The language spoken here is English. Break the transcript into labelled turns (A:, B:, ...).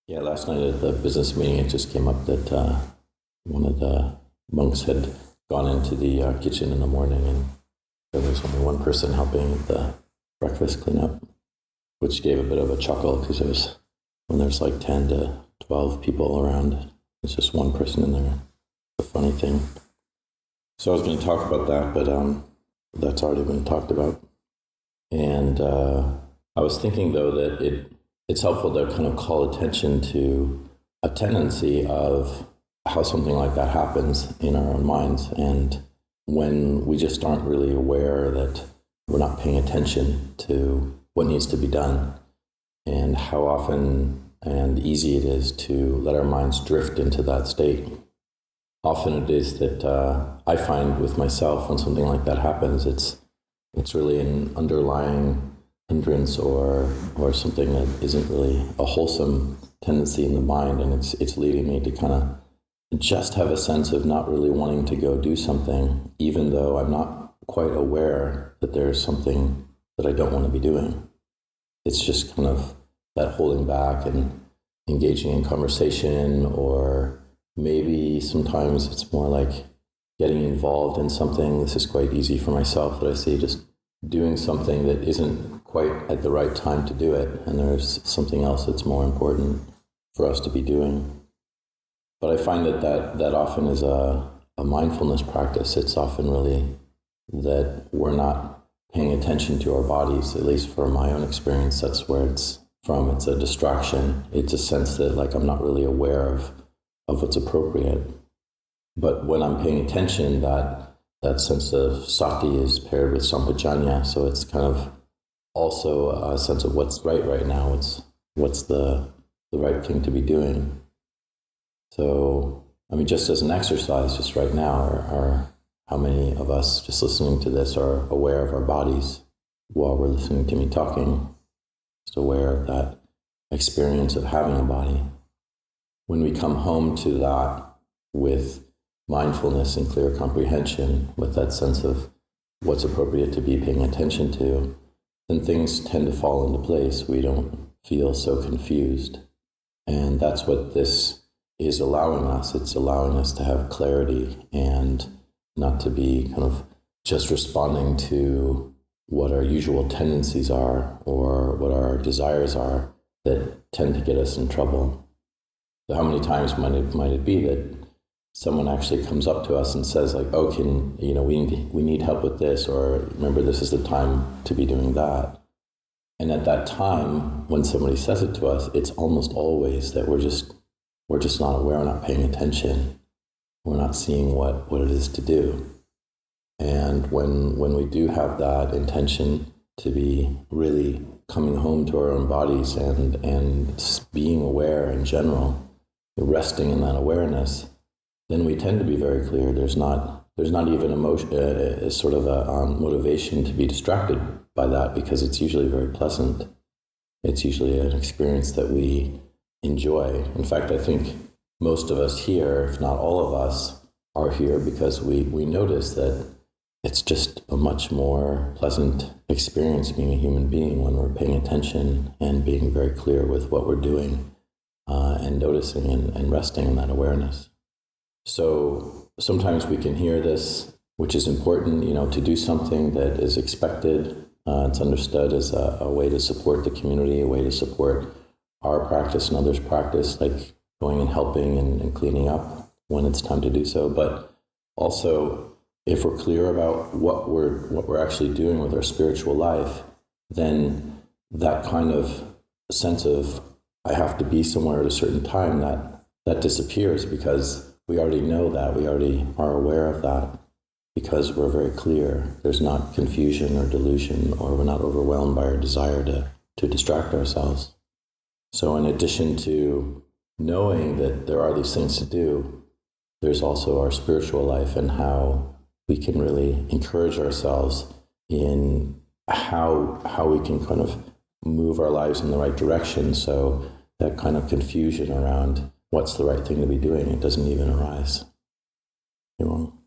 A: Yeah, last night at the business meeting, it just came up that one of the monks had gone into the kitchen in the morning, and there was only one person helping with the breakfast cleanup, which gave a bit of a chuckle because it was when there's like 10 to 12 people around, it's just one person in there. It's a funny thing. So I was going to talk about that, but that's already been talked about. And I was thinking, though, that it's helpful to kind of call attention to a tendency of how something like that happens in our own minds. And when we just aren't really aware that we're not paying attention to what needs to be done, and how often and easy it is to let our minds drift into that state. Often it is that I find with myself when something like that happens, it's really an underlying hindrance or something that isn't really a wholesome tendency in the mind, and it's leading me to kind of just have a sense of not really wanting to go do something, even though I'm not quite aware that there's something that I don't want to be doing. It's just kind of that holding back and engaging in conversation, or maybe sometimes it's more like getting involved in something. This is quite easy for myself, that I see just doing something that isn't quite at the right time to do it, and there's something else that's more important for us to be doing. But I find that often is a mindfulness practice. It's often really that we're not paying attention to our bodies, at least for my own experience. That's where it's from. It's a distraction. It's a sense that like I'm not really aware of what's appropriate. But when I'm paying attention, that sense of sati is paired with sampajanya, so it's kind of also a sense of what's right now. What's the right thing to be doing. So, I mean, just as an exercise, just right now, are how many of us just listening to this are aware of our bodies while we're listening to me talking, just aware of that experience of having a body. When we come home to that with mindfulness and clear comprehension, with that sense of what's appropriate to be paying attention to, then things tend to fall into place. We don't feel so confused. And that's what this is allowing us. It's allowing us to have clarity and not to be kind of just responding to what our usual tendencies are or what our desires are that tend to get us in trouble. So how many times might it be that someone actually comes up to us and says like, oh, we need help with this, or remember, this is the time to be doing that. And at that time, when somebody says it to us, it's almost always that we're just not aware, we're not paying attention. We're not seeing what it is to do. And when we do have that intention to be really coming home to our own bodies and being aware in general, resting in that awareness, then we tend to be very clear. There's not even a sort of a motivation to be distracted by that, because it's usually very pleasant. It's usually an experience that we enjoy. In fact, I think most of us here, if not all of us, are here because we notice that it's just a much more pleasant experience being a human being when we're paying attention and being very clear with what we're doing, and noticing and resting in that awareness. So sometimes we can hear this, which is important, to do something that is expected. It's understood as a way to support the community, a way to support our practice and others' practice, like going and helping and cleaning up when it's time to do so. But also, if we're clear about what we're actually doing with our spiritual life, then that kind of sense of I have to be somewhere at a certain time, that disappears, because we already know that, we already are aware of that, because we're very clear. There's not confusion or delusion, or we're not overwhelmed by our desire to distract ourselves. So in addition to knowing that there are these things to do, there's also our spiritual life and how we can really encourage ourselves in how we can kind of move our lives in the right direction, so that kind of confusion around what's the right thing to be doing, it doesn't even arise. You're wrong.